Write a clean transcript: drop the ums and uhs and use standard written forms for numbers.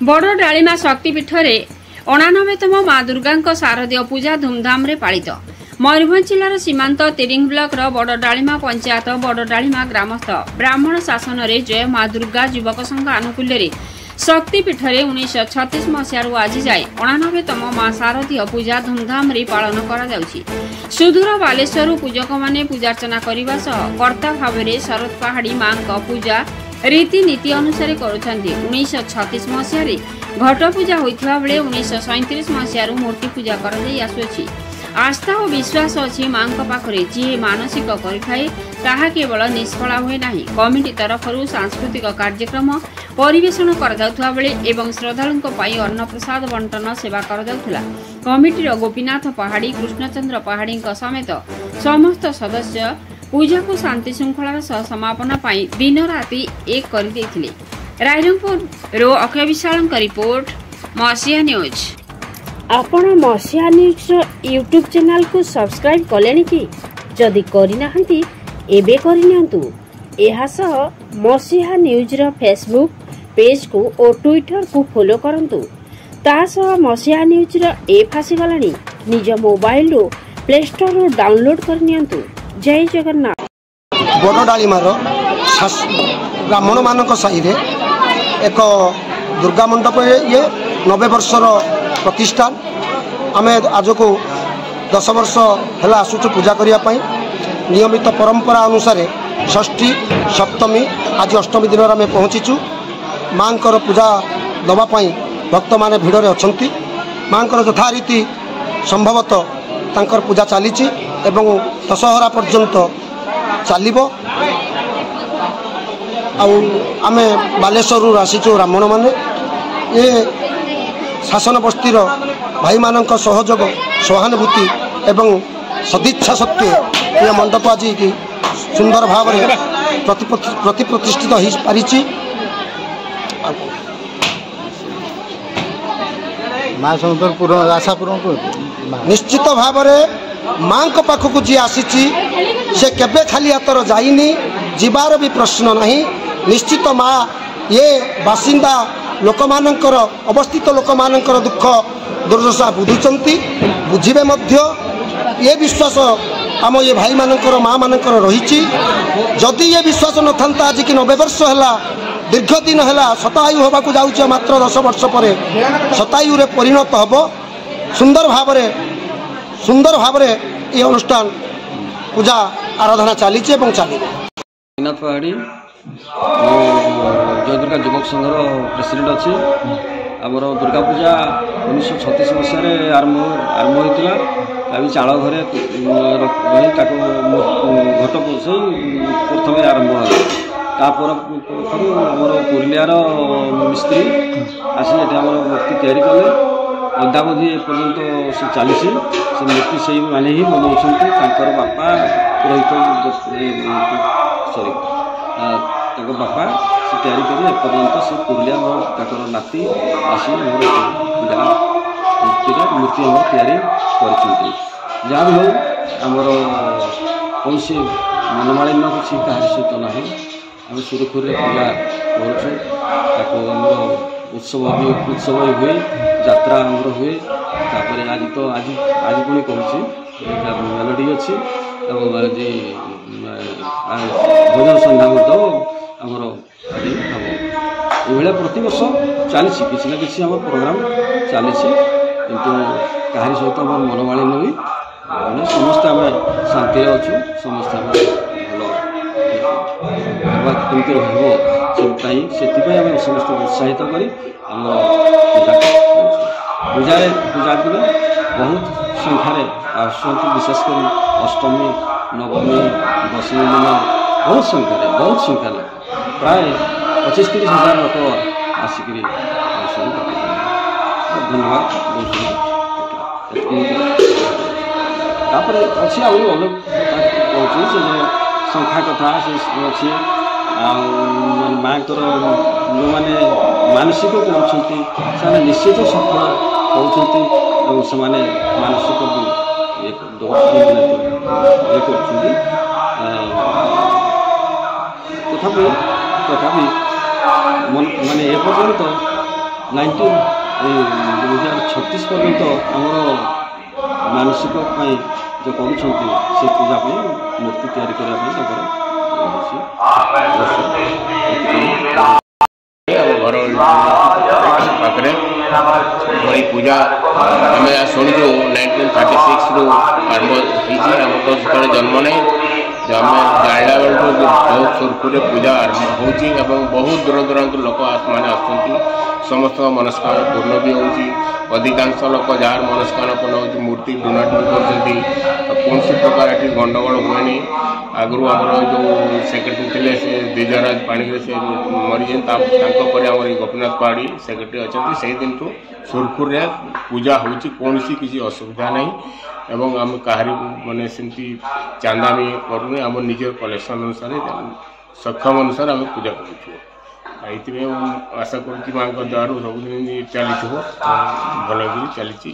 बड़ डालीमा शक्तिपीठ में 89तम माँ दुर्गा शारदीय पूजा धूमधाम रे पालित। मयूरभंज जिलार सीमांत तिरिंग ब्लॉक बड़ डालीमा पंचायत बड़ डालीमा ग्रामस्थ ब्राह्मण शासन रे जय माँ दुर्गा युवक संघ आनुकूल्य शक्तिपीठ में 1936 मसीह आज जाए 89तम माँ शारदीय पूजा धूमधाम रे पालन करा सुदूर बालेश्वर पूजक माने पूजार्चना करने कर्ता भाव में शरद पहाड़ी माँ पूजा रीतिनीति अनुसार करुछन्ति। 1936 मसीह घट पूजा होइथिबा बेले 1937 मसीह मूर्ति पूजा कराई आसुछि। आस्था और विश्वास अच्छी माँ पाखरे जी मानसिक करिथाए ताहा केवल निष्फला हुए नाही। कमिटी तरफ सांस्कृतिक कार्यक्रम परिवेषण करा बेले एवं श्रद्धालुओं पई अन्न प्रसाद बंटन सेवा करा। कमिटीर गोपीनाथ पहाड़ी कृष्णचंद्र पहाड़ी समेत समस्त सदस्य पूजा को शांति श्रृंखलार सह समापन पाई दिन राति एक कर देथिले। रायरंगपुर रो अक्षय विशाल रिपोर्ट मसीहा न्यूज। आपण मसीहा न्यूज यूट्यूब चैनल को सब्सक्राइब कलेनी कि जदि करिनाहंती एबे करिनियंतु। एहा सह मसीहा न्यूज रो फेसबुक पेज को और ट्विटर को फॉलो करंतु। ता सह मसीहा न्यूज रो ऐप आसी गलानी निज मोबाइल रो प्ले स्टोर रो डाउनलोड करनियंतु। जय जगन्नाथ। बड़ डालीमार ब्राह्मण मान साई एक दुर्गा मंडप ये 90 वर्षर प्रतिष्ठान आम आज को 10 वर्ष है आसुचु पूजा करने नियमित परंपरा अनुसार षष्ठी सप्तमी आज अष्टमी दिन आम पहुँचीचु। माँ पूजा दवापाई भक्त मान भिड़े अच्छा माँ यथारीति संभवतः तांकर पूजा चली एवं दशहरा पर्यंत चलो। आम बालेश्वर आसीचु ब्राह्मण माने ये शासन बस्तीर भाई मान सहयोग सहानुभूति एवं सदिच्छा सत्वे यह मंडप आज सुंदर भाव प्रति प्रतिष्ठित हो पारी। आशा पूर्ण निश्चित भाव माँ पाखक जी आसी से केबे खाली हाथर जाइनी जीवार भी प्रश्न नहीं। निश्चित माँ ये बासिंदा लोक मानकर अवस्थित लोक मानकर दुख दुर्दशा बुझुचंती बुझिबे मध्य ये विश्वास आम ये भाई मानकर माँ मानकर रही। जदि ये विश्वास न था आज कि 90 वर्ष है दीर्घ दिन है शतायु होगा जाऊँ मात्र 10 वर्ष पर शतायु रे परिणत हम सुंदर भाव ये अनुष्ठान पूजा आराधना चली चली। गोपीनाथ पहाड़ी जय दुर्गा युवक संघर प्रेसिडेंट अच्छी आमर दुर्गा पूजा 1936 मसीह आरंभ होता अभी चाल घरे घट से प्रथम आरंभ है आमर पुरुलियार मिस्त्री आसी मूर्ति तैयारी कले अद्यावधि एपर्यंत से चली से मूर्ति से मैंने ही बनाऊँच बापा पुरोहित सॉरी बापा से तैयारी कर एपर्यंत से पुरुलिया नाती आसी पूजा मूर्ति आम तैयारी कर जहाँ भी हो आमर कौन सी मनमालिन्य किसी कहार सहित ना आम सुरखुरी पूजा कर उत्सव भी हुए यात्रा आमर हुए तापर आज तो आज पुणी कहूँ मेलोडी अच्छी भोजन संध्या आमर आज हम ये प्रति वर्ष चली किसी ना कि आम प्रोग्राम चली किंतु कहारी सहित आम मनमालिन्य भी मैंने समस्ते आम शांति अच्छु समस्ते आम भल कमी रही से आम समस्त उत्साहित कर पूजा दिन बहुत संख्यार आसुँच विशेषकर अष्टमी नवमी दशमी दिन बहुत संख्यार प्राय 25-30 हजार लोक आसिक धन्यवाद तापर अच्छी आहरी अलग कहूँ से संख्या कथा से अच्छी माँ जो मैंने मानसिक कर निश्चित सफल होती से मानसिक तथापि माने एपर्यंत 2036 पर्यंत आमर मानसिक जो कर पूजा मूर्ति तैयारी करने घर पाखे वही पूजा आम शुणु 1936 रु आरंभ हो जन्म नहीं आम जानला बेलू बहुत सुरखुरे पूजा आरंभ होती बहुत दूर दूरांत लोक मैंने आसुँच समस्त मनस्कामना पूर्ण भी होती अधिकांश लोक जार मनस्कामना पूर्ण होती मूर्ति डोनेट भी कर कौन प्रकार ये गंडगोल हुए आगु आम जो सेक्रेटरी थे से दिजराज पाणिग्राही से मरीजे आम गोपीनाथ पहाड़ी सेक्रेटरी अच्छा से दिन ठू सुरखुर पूजा हो कौन किसी असुविधा नहीं एवं आम कहारी मानने सेमती चांदा भी करूँ आम निज कलेक्शन अनुसार सक्षम अनुसार आम पूजा करूँ आशा करूँ माँ द्वारा सबुदिन चली भल चली।